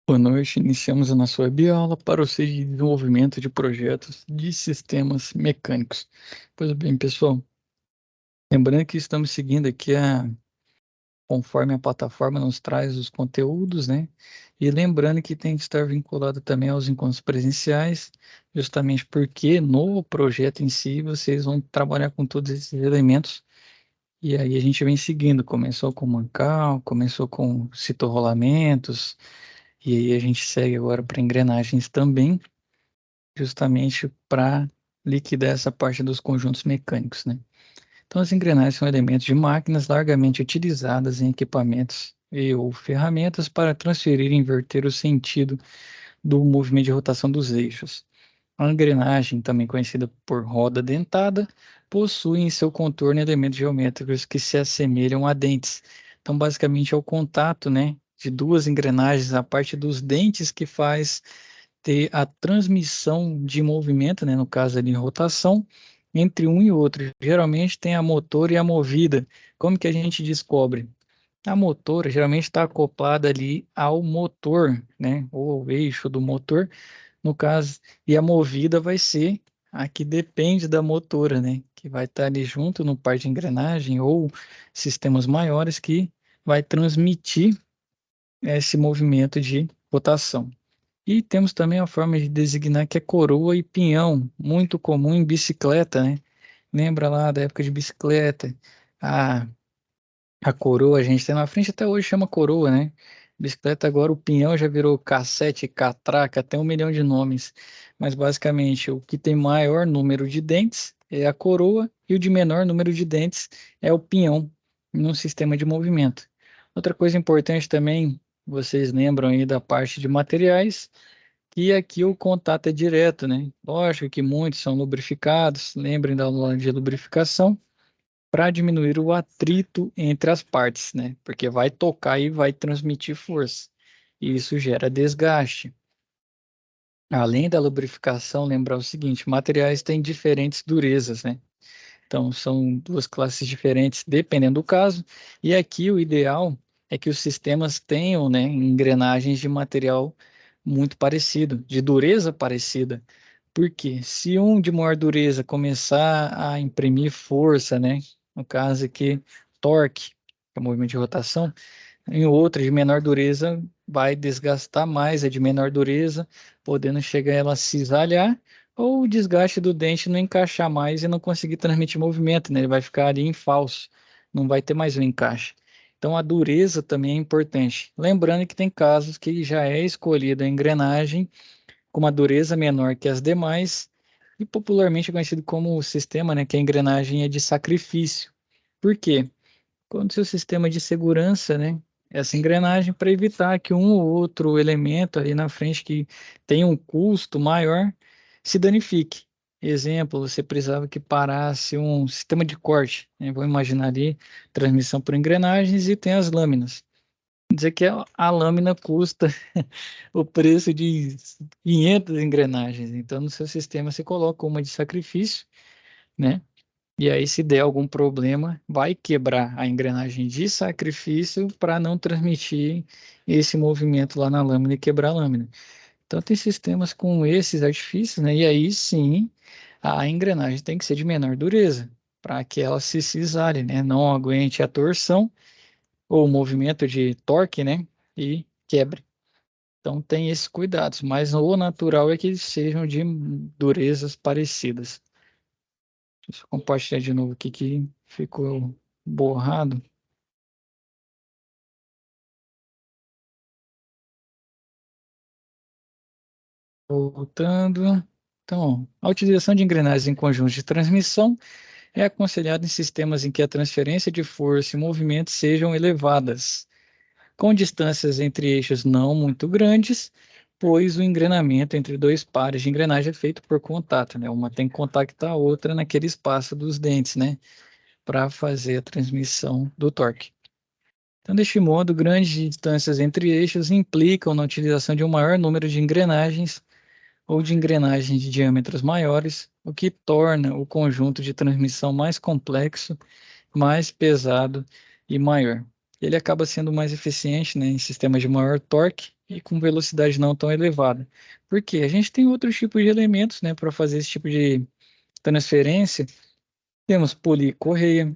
Boa noite, iniciamos a nossa webaula para o CID de desenvolvimento de projetos de sistemas mecânicos. Pois bem, pessoal, lembrando que estamos seguindo aqui conforme a plataforma nos traz os conteúdos, né? E lembrando que tem que estar vinculado também aos encontros presenciais, justamente porque no projeto em si vocês vão trabalhar com todos esses elementos. E aí a gente vem seguindo, começou com Mancal, começou com citorrolamentos, e aí a gente segue agora para engrenagens também, justamente para liquidar essa parte dos conjuntos mecânicos, né? Então, as engrenagens são elementos de máquinas largamente utilizadas em equipamentos e ou ferramentas para transferir e inverter o sentido do movimento de rotação dos eixos. A engrenagem, também conhecida por roda dentada, possui em seu contorno elementos geométricos que se assemelham a dentes. Então, basicamente, é o contato, né, de duas engrenagens, a parte dos dentes que faz ter a transmissão de movimento, né, no caso ali, rotação, entre um e outro. Geralmente tem a motora e a movida. Como que a gente descobre? A motora geralmente está acoplada ali ao motor, né, ou ao eixo do motor, no caso, e a movida vai ser a que depende da motora, né, que vai estar ali junto no par de engrenagem ou sistemas maiores que vai transmitir esse movimento de rotação. E temos também a forma de designar que é coroa e pinhão, muito comum em bicicleta, né? Lembra lá da época de bicicleta? A, a coroa, a gente tem na frente até hoje chama coroa, né? Bicicleta agora o pinhão já virou cassete, catraca, tem 1 milhão de nomes. Mas basicamente o que tem maior número de dentes é a coroa e o de menor número de dentes é o pinhão num sistema de movimento. Outra coisa importante também, vocês lembram aí da parte de materiais, e aqui o contato é direto, né? Lógico que muitos são lubrificados, lembrem da aula de lubrificação, para diminuir o atrito entre as partes, né? Porque vai tocar e vai transmitir força. E isso gera desgaste. Além da lubrificação, lembrar o seguinte, materiais têm diferentes durezas, né? Então, são duas classes diferentes, dependendo do caso. E aqui o ideal é que os sistemas tenham, né, engrenagens de material muito parecido, de dureza parecida. Porque se um de maior dureza começar a imprimir força, né, no caso aqui, torque, que é o movimento de rotação, em outra de menor dureza vai desgastar mais a de menor dureza, podendo chegar ela a cisalhar, ou o desgaste do dente não encaixar mais e não conseguir transmitir movimento, né? Ele vai ficar ali em falso, não vai ter mais um encaixe. Então a dureza também é importante. Lembrando que tem casos que já é escolhida a engrenagem com uma dureza menor que as demais, e popularmente é conhecido como o sistema, né, que a engrenagem é de sacrifício. Por quê? Quando seu sistema de segurança, né, essa engrenagem para evitar que um ou outro elemento ali na frente que tem um custo maior se danifique. Exemplo, você precisava que parasse um sistema de corte, né? Vou imaginar ali transmissão por engrenagens e tem as lâminas. Dizer que a lâmina custa o preço de 500 engrenagens. Então, no seu sistema você coloca uma de sacrifício, né? E aí, se der algum problema, vai quebrar a engrenagem de sacrifício para não transmitir esse movimento lá na lâmina e quebrar a lâmina. Então, tem sistemas com esses artifícios, né? E aí sim, a engrenagem tem que ser de menor dureza, para que ela se cisale, né? Não aguente a torção ou o movimento de torque, né? E quebre. Então, tem esses cuidados, mas o natural é que eles sejam de durezas parecidas. Deixa eu compartilhar de novo aqui que ficou borrado. Voltando. Então, a utilização de engrenagens em conjuntos de transmissão é aconselhada em sistemas em que a transferência de força e movimento sejam elevadas, com distâncias entre eixos não muito grandes, pois o engrenamento entre dois pares de engrenagem é feito por contato, né? Uma tem que contactar a outra naquele espaço dos dentes, né? Para fazer a transmissão do torque. Então, deste modo, grandes distâncias entre eixos implicam na utilização de um maior número de engrenagens ou de engrenagens de diâmetros maiores, o que torna o conjunto de transmissão mais complexo, mais pesado e maior. Ele acaba sendo mais eficiente, né, em sistemas de maior torque e com velocidade não tão elevada. Por quê? A gente tem outros tipos de elementos, né, para fazer esse tipo de transferência. Temos policorreia,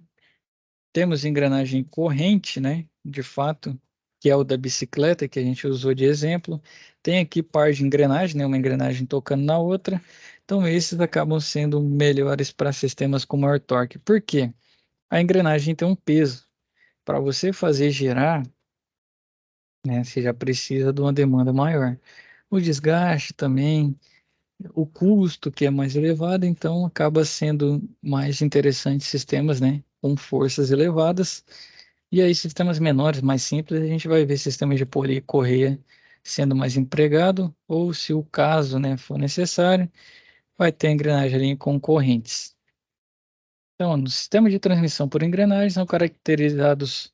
temos engrenagem corrente, né, de fato, que é o da bicicleta que a gente usou de exemplo. Tem aqui par de engrenagem, né, uma engrenagem tocando na outra. Então esses acabam sendo melhores para sistemas com maior torque. Por quê? A engrenagem tem um peso. Para você fazer girar, né, você já precisa de uma demanda maior. O desgaste também, o custo que é mais elevado, então acaba sendo mais interessante sistemas, né, com forças elevadas. E aí sistemas menores, mais simples, a gente vai ver sistemas de poli e correia sendo mais empregado, ou se o caso, né, for necessário, vai ter engrenagem ali com correntes. Então, no sistema de transmissão por engrenagem são caracterizados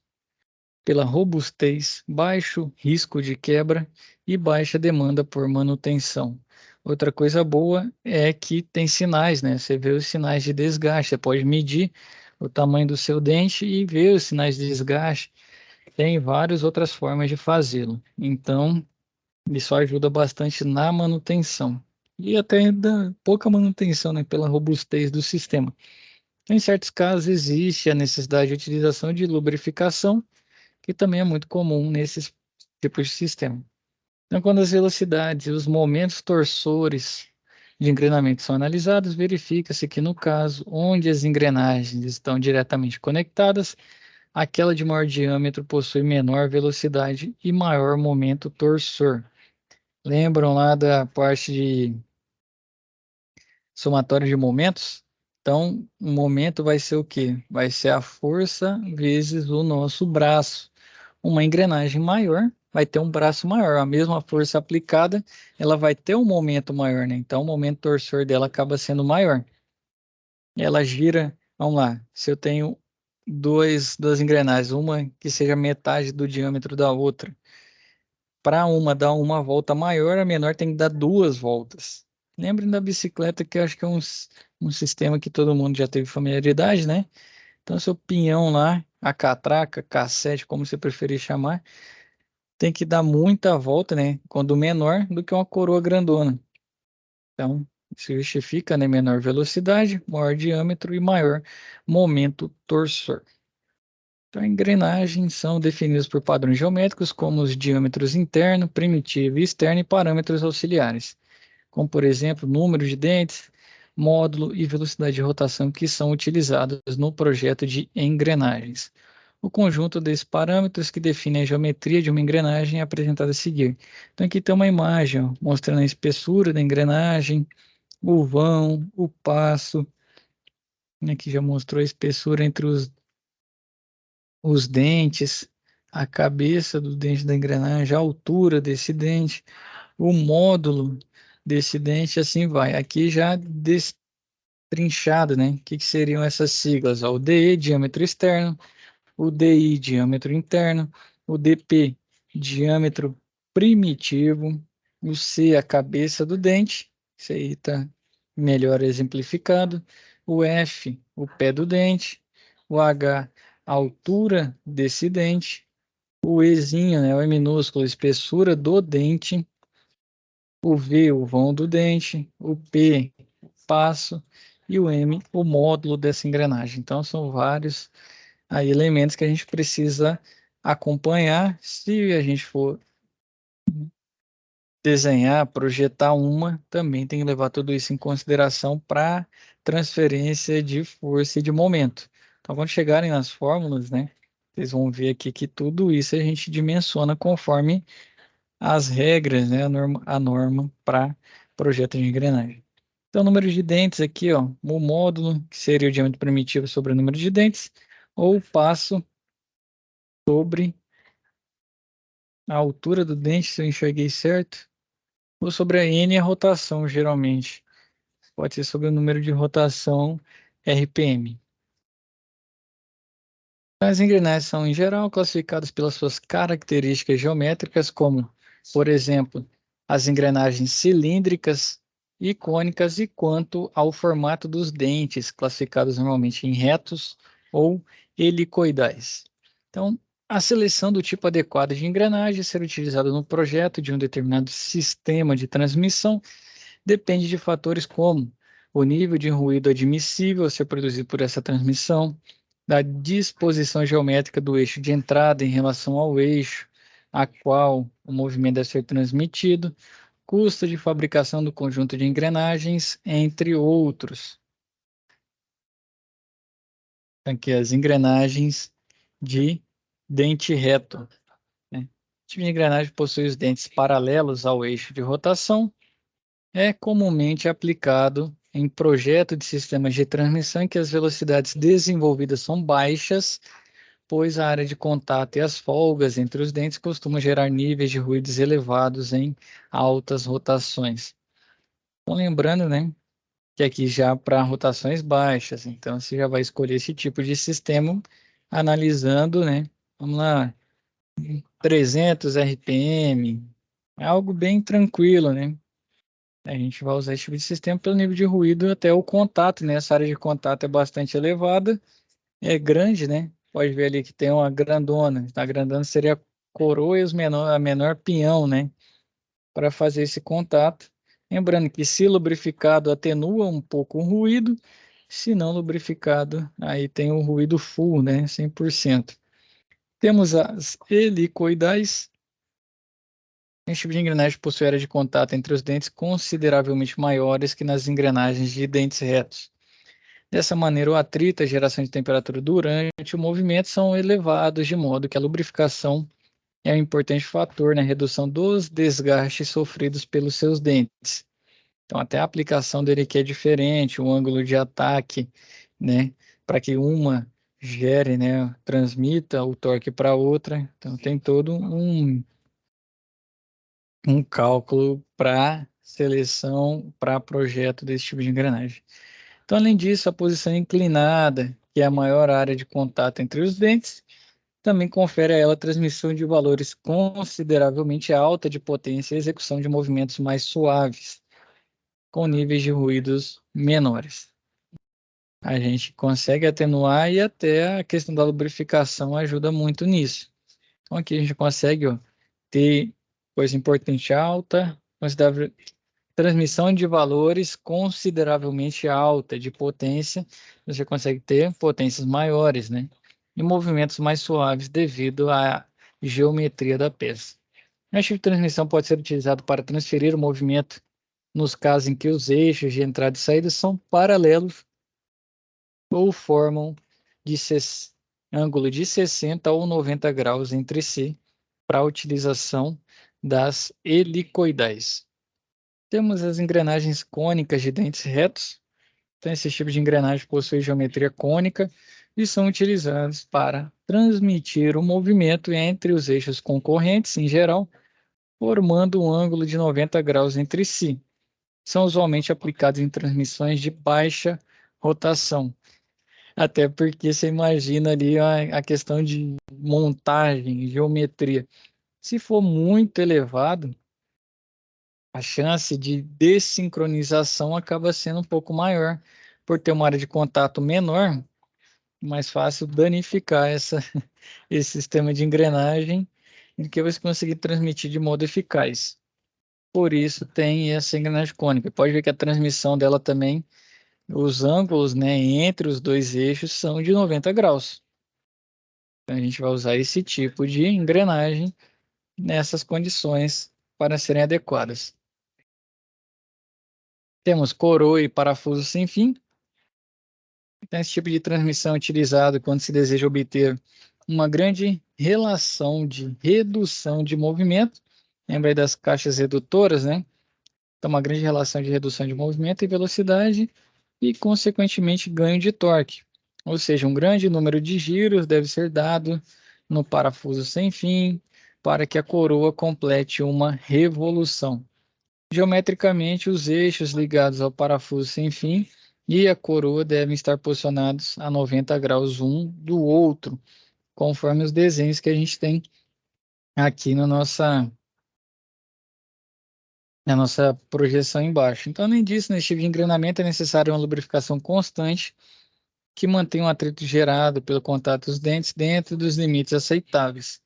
pela robustez, baixo risco de quebra e baixa demanda por manutenção. Outra coisa boa é que tem sinais, né? Você vê os sinais de desgaste, você pode medir o tamanho do seu dente e ver os sinais de desgaste. Tem várias outras formas de fazê-lo. Então, isso ajuda bastante na manutenção. E até da pouca manutenção, né? Pela robustez do sistema. Em certos casos, existe a necessidade de utilização de lubrificação, que também é muito comum nesses tipos de sistema. Então, quando as velocidades e os momentos torsores de engrenamento são analisados, verifica-se que, no caso onde as engrenagens estão diretamente conectadas, aquela de maior diâmetro possui menor velocidade e maior momento torsor. Lembram lá da parte de somatório de momentos? Então, o momento vai ser o quê? Vai ser a força vezes o nosso braço. Uma engrenagem maior vai ter um braço maior. A mesma força aplicada, ela vai ter um momento maior, né? Então, o momento torsor dela acaba sendo maior. Ela gira, vamos lá, se eu tenho duas engrenagens, uma que seja metade do diâmetro da outra, para uma dar uma volta maior, a menor tem que dar duas voltas. Lembrem da bicicleta, que eu acho que é um sistema que todo mundo já teve familiaridade, né? Então, seu pinhão lá, a catraca, cassete, como você preferir chamar, tem que dar muita volta, né? Quando menor do que uma coroa grandona. Então, isso justifica, né? Menor velocidade, maior diâmetro e maior momento torsor. Então, a engrenagem são definidas por padrões geométricos, como os diâmetros interno, primitivo e externo e parâmetros auxiliares, como, por exemplo, número de dentes, módulo e velocidade de rotação que são utilizados no projeto de engrenagens. O conjunto desses parâmetros que define a geometria de uma engrenagem é apresentado a seguir. Então, aqui tem uma imagem ó, mostrando a espessura da engrenagem, o vão, o passo, né, que já mostrou a espessura entre os dentes, a cabeça do dente da engrenagem, a altura desse dente, o módulo desse dente, assim vai. Aqui já destrinchado, né? O que seriam essas siglas? Ó, o DE, diâmetro externo, o DI, diâmetro interno, o DP, diâmetro primitivo, o C, a cabeça do dente, isso aí está melhor exemplificado, o F, o pé do dente, o H, a altura desse dente, o Ezinho, né, o E minúsculo, a espessura do dente, o V, o vão do dente, o P, o passo, e o M, o módulo dessa engrenagem. Então, são vários aí elementos que a gente precisa acompanhar se a gente for desenhar, projetar uma, também tem que levar tudo isso em consideração para transferência de força e de momento. Então, quando chegarem nas fórmulas, né, vocês vão ver aqui que tudo isso a gente dimensiona conforme as regras, né, a norma para projeto de engrenagem. Então, número de dentes aqui, ó, o módulo, que seria o diâmetro primitivo sobre o número de dentes, ou o passo sobre a altura do dente, se eu enxerguei certo, ou sobre a N e a rotação, geralmente. Pode ser sobre o número de rotação RPM. As engrenagens são, em geral, classificadas pelas suas características geométricas, como, por exemplo, as engrenagens cilíndricas e cônicas, e quanto ao formato dos dentes, classificados normalmente em retos ou helicoidais. Então, A seleção do tipo adequado de engrenagem a ser utilizado no projeto de um determinado sistema de transmissão depende de fatores como o nível de ruído admissível a ser produzido por essa transmissão, da disposição geométrica do eixo de entrada em relação ao eixo a qual o movimento deve ser transmitido, custo de fabricação do conjunto de engrenagens, entre outros. Aqui as engrenagens de dente reto, né? O tipo de engrenagem possui os dentes paralelos ao eixo de rotação, é comumente aplicado em projeto de sistemas de transmissão em que as velocidades desenvolvidas são baixas, pois a área de contato e as folgas entre os dentes costumam gerar níveis de ruídos elevados em altas rotações. Então, lembrando, né, que aqui já para rotações baixas, então você já vai escolher esse tipo de sistema analisando, né, vamos lá, 300 RPM, é algo bem tranquilo, né? A gente vai usar esse tipo de sistema pelo nível de ruído até o contato, né? Essa área de contato é bastante elevada, é grande, né? Pode ver ali que tem uma grandona. A grandona seria a coroa e a menor pinhão, né? Para fazer esse contato. Lembrando que se lubrificado atenua um pouco o ruído, se não lubrificado, aí tem o ruído full, né? 100%. Temos as helicoidais. Esse tipo de engrenagem possui área de contato entre os dentes consideravelmente maiores que nas engrenagens de dentes retos. Dessa maneira, o atrito e a geração de temperatura durante o movimento são elevados, de modo que a lubrificação é um importante fator na redução dos desgastes sofridos pelos seus dentes. Então, até a aplicação dele aqui é diferente, o ângulo de ataque, né, para que uma gere, né, transmita o torque para a outra. Então, tem todo um cálculo para seleção, para projeto desse tipo de engrenagem. Então, além disso, a posição inclinada, que é a maior área de contato entre os dentes, também confere a ela transmissão de valores consideravelmente alta de potência e execução de movimentos mais suaves, com níveis de ruídos menores. A gente consegue atenuar e até a questão da lubrificação ajuda muito nisso. Então, aqui a gente consegue, ó, ter coisa importante alta, considerável transmissão de valores consideravelmente alta de potência, você consegue ter potências maiores, né? E movimentos mais suaves devido à geometria da peça. O tipo de transmissão pode ser utilizado para transferir o movimento nos casos em que os eixos de entrada e saída são paralelos ou formam ângulo de 60 ou 90 graus entre si para a utilização das helicoidais. Temos as engrenagens cônicas de dentes retos. Então, esse tipo de engrenagem possui geometria cônica e são utilizados para transmitir o movimento entre os eixos concorrentes, em geral, formando um ângulo de 90 graus entre si. São usualmente aplicados em transmissões de baixa rotação. Até porque você imagina ali a questão de montagem, geometria. Se for muito elevado, a chance de desincronização acaba sendo um pouco maior, por ter uma área de contato menor, mais fácil danificar esse sistema de engrenagem do que você conseguir transmitir de modo eficaz. Por isso tem essa engrenagem cônica. Pode ver que a transmissão dela também, os ângulos, né, entre os dois eixos são de 90 graus. Então a gente vai usar esse tipo de engrenagem nessas condições para serem adequadas. Temos coroa e parafuso sem fim. Então, esse tipo de transmissão é utilizado quando se deseja obter uma grande relação de redução de movimento. Lembra aí das caixas redutoras, né? Então, uma grande relação de redução de movimento e velocidade e, consequentemente, ganho de torque. Ou seja, um grande número de giros deve ser dado no parafuso sem fim para que a coroa complete uma revolução. Geometricamente, os eixos ligados ao parafuso sem fim e a coroa devem estar posicionados a 90 graus um do outro, conforme os desenhos que a gente tem aqui na nossa projeção embaixo. Então, além disso, nesse tipo de engrenamento é necessário uma lubrificação constante que mantém o atrito gerado pelo contato dos dentes dentro dos limites aceitáveis,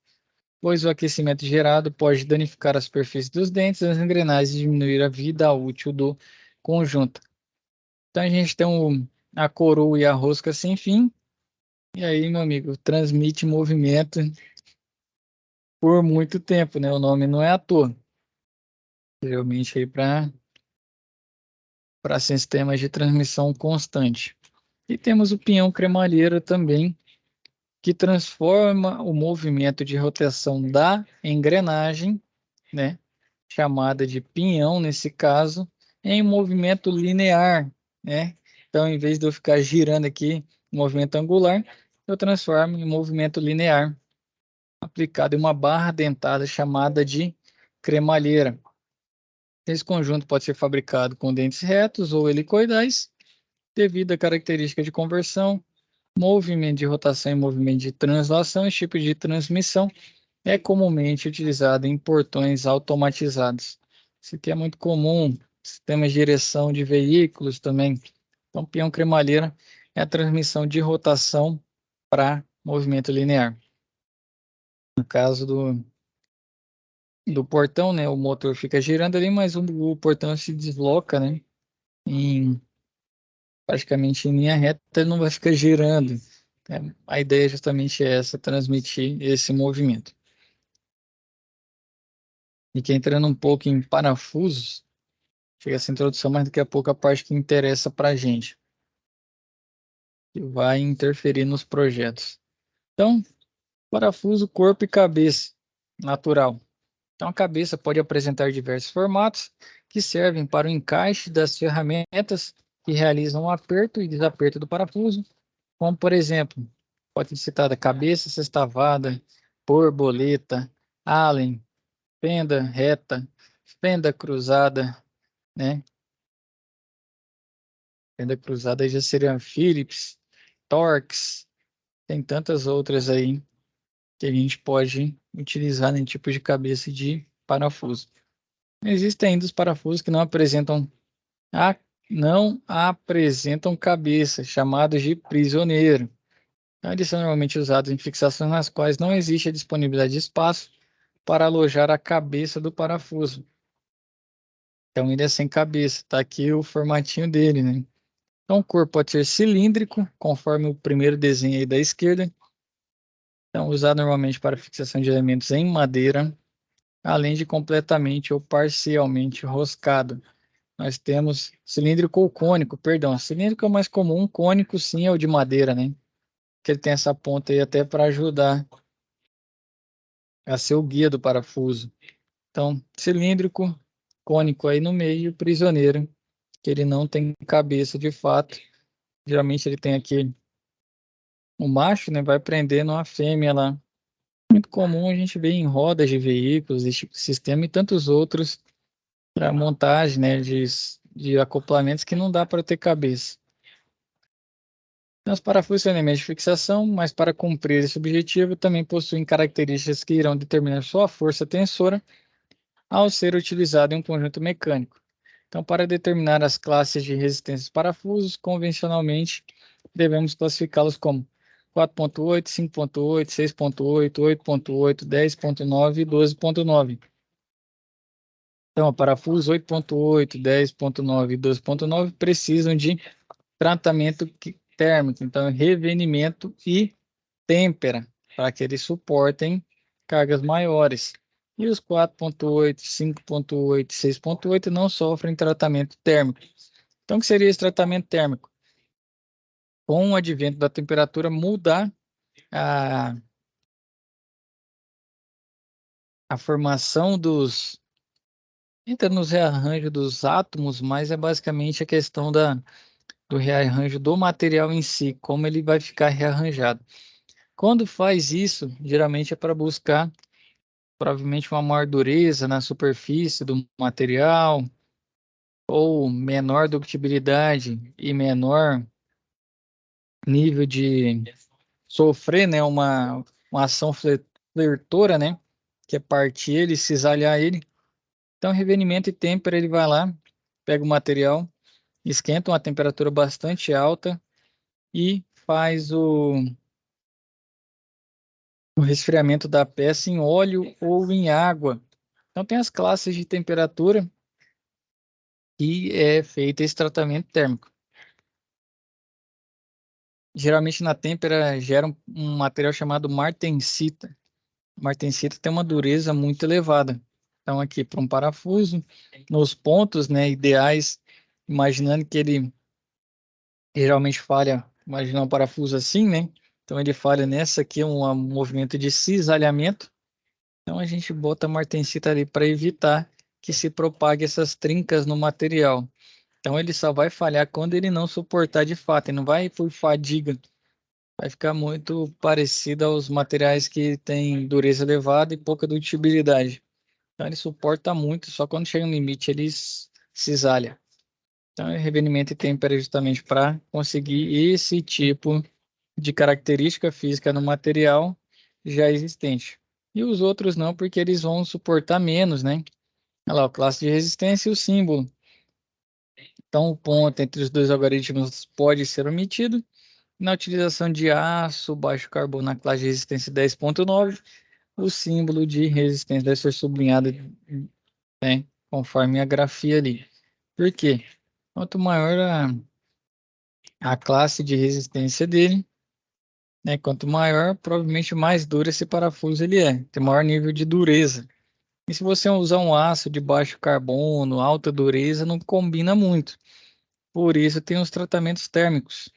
pois o aquecimento gerado pode danificar a superfície dos dentes e as engrenagens e diminuir a vida útil do conjunto. Então a gente tem a coroa e a rosca sem fim, e aí, meu amigo, transmite movimento por muito tempo, né? O nome não é à toa. Geralmente aí para sistemas de transmissão constante. E temos o pinhão cremalheiro também, que transforma o movimento de rotação da engrenagem, né, chamada de pinhão nesse caso, em movimento linear, né? Então, em vez de eu ficar girando aqui, movimento angular, eu transformo em movimento linear, aplicado em uma barra dentada chamada de cremalheira. Esse conjunto pode ser fabricado com dentes retos ou helicoidais, devido à característica de conversão, movimento de rotação e movimento de translação. Esse tipo de transmissão é comumente utilizado em portões automatizados. Isso aqui é muito comum, sistemas de direção de veículos também. Então, peão cremalheira é a transmissão de rotação para movimento linear. No caso do portão, né, o motor fica girando ali, mas o portão se desloca, né, praticamente em linha reta, ele não vai ficar girando. A ideia é justamente essa, transmitir esse movimento. E que entrando um pouco em parafusos, chega essa introdução, mas daqui a pouco a parte que interessa para a gente, que vai interferir nos projetos. Então, parafuso, corpo e cabeça, natural. Então, a cabeça pode apresentar diversos formatos que servem para o encaixe das ferramentas que realizam o aperto e desaperto do parafuso, como, por exemplo, pode ser citada cabeça sextavada, borboleta, Allen, fenda reta, fenda cruzada, né? Fenda cruzada já seria Phillips, Torx, tem tantas outras aí que a gente pode utilizar em tipo de cabeça de parafuso. Existem ainda os parafusos que a, não apresentam cabeça, chamados de prisioneiro. Então, eles são normalmente usados em fixações nas quais não existe a disponibilidade de espaço para alojar a cabeça do parafuso. Então, ele é sem cabeça. Está aqui o formatinho dele, né? Então, o corpo pode ser cilíndrico, conforme o primeiro desenho aí da esquerda. Então, usado normalmente para fixação de elementos em madeira, além de completamente ou parcialmente roscado. Nós temos cilíndrico ou cônico, perdão. Cilíndrico é o mais comum, cônico sim é o de madeira, né? Que ele tem essa ponta aí até para ajudar a ser o guia do parafuso. Então, cilíndrico, cônico aí no meio, prisioneiro, que ele não tem cabeça de fato. Geralmente ele tem aqui o macho, né? Vai prendendo a fêmea lá. Muito comum a gente ver em rodas de veículos, esse tipo de sistema e tantos outros para montagem, né? De acoplamentos que não dá para ter cabeça. Então, os parafusos são elementos de fixação, mas para cumprir esse objetivo também possuem características que irão determinar sua força tensora ao ser utilizado em um conjunto mecânico. Então, para determinar as classes de resistência dos parafusos, convencionalmente devemos classificá-los como 4.8, 5.8, 6.8, 8.8, 10.9 e 12.9. Então, o parafuso 8.8, 10.9 e 12.9 precisam de tratamento térmico, então revenimento e têmpera, para que eles suportem cargas maiores. E os 4.8, 5.8, 6.8 não sofrem tratamento térmico. Então, o que seria esse tratamento térmico? Com o advento da temperatura, mudar a formação entra nos rearranjos dos átomos, mas é basicamente a questão do rearranjo do material em si, como ele vai ficar rearranjado. Quando faz isso, geralmente é para buscar provavelmente uma maior dureza na superfície do material, ou menor ductibilidade e menor nível de sofrer, né, uma ação flertora, né, que é partir ele, cisalhar ele. Então, revenimento e têmpera, ele vai lá, pega o material, esquenta uma temperatura bastante alta e faz o resfriamento da peça em óleo ou em água. Então, tem as classes de temperatura e é feito esse tratamento térmico. Geralmente na têmpera gera um material chamado martensita. Martensita tem uma dureza muito elevada. Então aqui para um parafuso, nos pontos, né, ideais, imaginando que ele geralmente falha, imagina um parafuso assim, né? Então ele falha nessa aqui, um movimento de cisalhamento. Então a gente bota a martensita ali para evitar que se propague essas trincas no material. Então ele só vai falhar quando ele não suportar de fato, ele não vai por fadiga. Vai ficar muito parecido aos materiais que têm dureza elevada e pouca dutibilidade. Então ele suporta muito, só quando chega no limite ele cisalha. Então é revenimento e têmpera justamente para conseguir esse tipo de característica física no material já existente. E os outros não, porque eles vão suportar menos, né? Olha lá, o classe de resistência e o símbolo. Então o ponto entre os dois algoritmos pode ser omitido. Na utilização de aço, baixo carbono na classe de resistência 10.9, o símbolo de resistência deve ser sublinhado, né, conforme a grafia ali. Por quê? Quanto maior a classe de resistência dele, né, quanto maior, provavelmente mais duro esse parafuso ele é, tem maior nível de dureza. E se você usar um aço de baixo carbono, alta dureza, não combina muito. Por isso tem os tratamentos térmicos.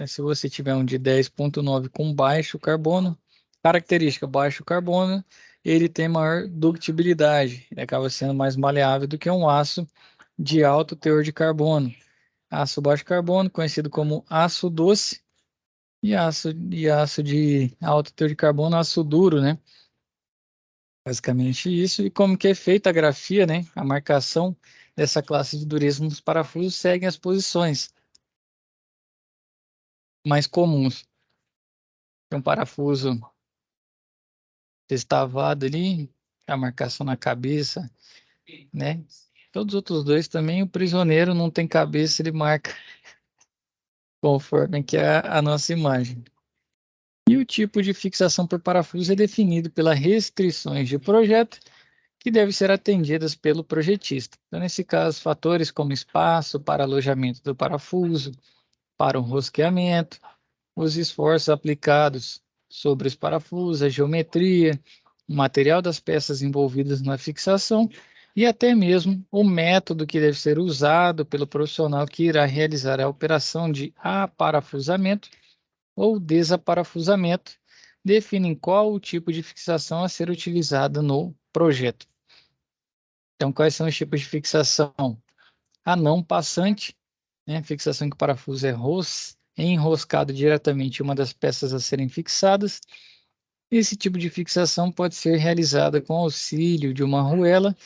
Se você tiver um de 10.9 com baixo carbono, característica baixo carbono, ele tem maior ductibilidade, ele acaba sendo mais maleável do que um aço de alto teor de carbono. Aço baixo carbono, conhecido como aço doce, e aço de alto teor de carbono, aço duro, né? Basicamente isso. E como que é feita a grafia, né? A marcação dessa classe de dureza nos parafusos segue as posições mais comuns. Tem um parafuso destavado ali, a marcação na cabeça, né? Todos os outros dois também, o prisioneiro não tem cabeça, ele marca conforme que é a nossa imagem. E o tipo de fixação por parafuso é definido pelas restrições de projeto que devem ser atendidas pelo projetista. Então, nesse caso, fatores como espaço para alojamento do parafuso, para o rosqueamento, os esforços aplicados sobre os parafusos, a geometria, o material das peças envolvidas na fixação e até mesmo o método que deve ser usado pelo profissional que irá realizar a operação de aparafusamento ou desaparafusamento, definem qual o tipo de fixação a ser utilizada no projeto. Então, quais são os tipos de fixação? A não passante, né? Fixação em que o parafuso é enroscado diretamente em uma das peças a serem fixadas. Esse tipo de fixação pode ser realizada com auxílio de uma arruela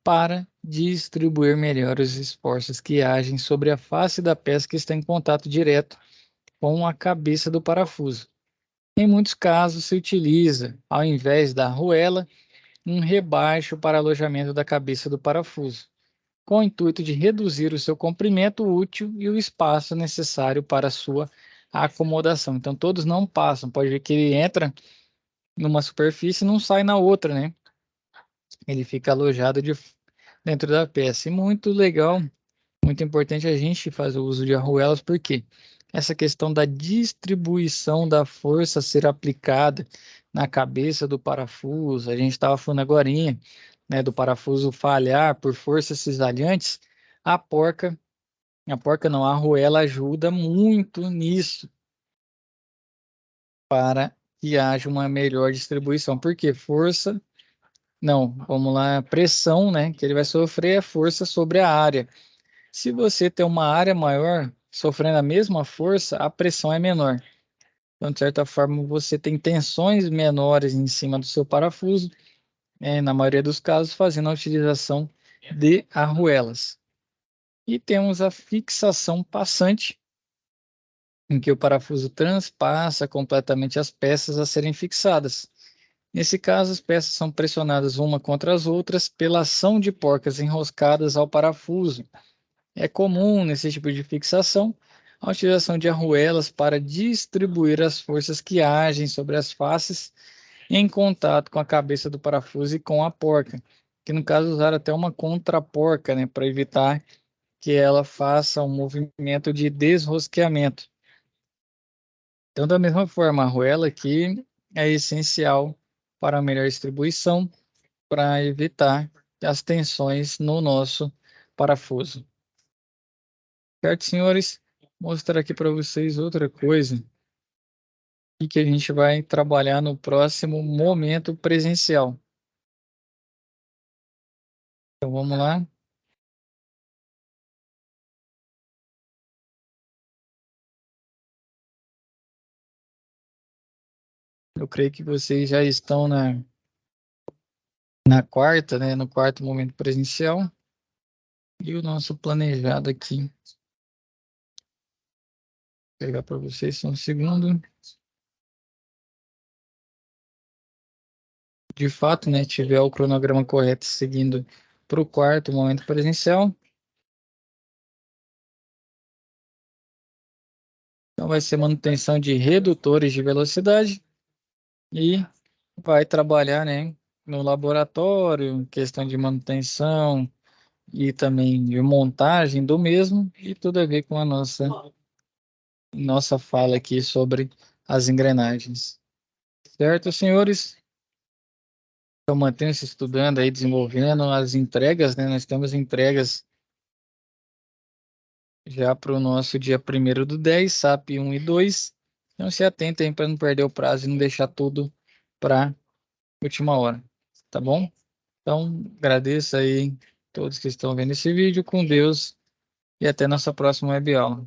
para distribuir melhor os esforços que agem sobre a face da peça que está em contato direto com a cabeça do parafuso. Em muitos casos, se utiliza, ao invés da arruela, um rebaixo para alojamento da cabeça do parafuso, com o intuito de reduzir o seu comprimento útil e o espaço necessário para a sua acomodação. Então, todos não passam. Pode ver que ele entra numa superfície e não sai na outra, né? Ele fica alojado dentro da peça. E muito legal, muito importante a gente fazer o uso de arruelas, porque essa questão da distribuição da força ser aplicada na cabeça do parafuso, a gente estava falando agorinha, né, do parafuso falhar por forças cisalhantes, a porca, a arruela ajuda muito nisso para que haja uma melhor distribuição. Porque força, não, vamos lá, pressão, né, que ele vai sofrer é força sobre a área. Se você tem uma área maior, sofrendo a mesma força, a pressão é menor. Então, de certa forma, você tem tensões menores em cima do seu parafuso, na maioria dos casos, fazendo a utilização de arruelas. E temos a fixação passante, em que o parafuso transpassa completamente as peças a serem fixadas. Nesse caso, as peças são pressionadas uma contra as outras pela ação de porcas enroscadas ao parafuso. É comum nesse tipo de fixação A utilização de arruelas para distribuir as forças que agem sobre as faces em contato com a cabeça do parafuso e com a porca, que no caso usaram até uma contraporca, né, para evitar que ela faça um movimento de desrosqueamento. Então, da mesma forma, a arruela aqui é essencial para a melhor distribuição, para evitar as tensões no nosso parafuso. Certo, senhores? Vou mostrar aqui para vocês outra coisa e que a gente vai trabalhar no próximo momento presencial. Então, vamos lá. Eu creio que vocês já estão na quarta, né? No quarto momento presencial. E o nosso planejado aqui. Vou pegar para vocês só um segundo. De fato, né? Tiver o cronograma correto seguindo para o quarto momento presencial. Então, vai ser manutenção de redutores de velocidade e vai trabalhar, né? No laboratório, questão de manutenção e também de montagem do mesmo e tudo a ver com a nossa fala aqui sobre as engrenagens. Certo, senhores? Então, mantenha-se estudando aí, desenvolvendo as entregas, né? Nós temos entregas já para o nosso dia 1º do 10, SAP 1 e 2. Então, se atentem para não perder o prazo e não deixar tudo para última hora, tá bom? Então, agradeço aí todos que estão vendo esse vídeo, com Deus, e até nossa próxima web aula.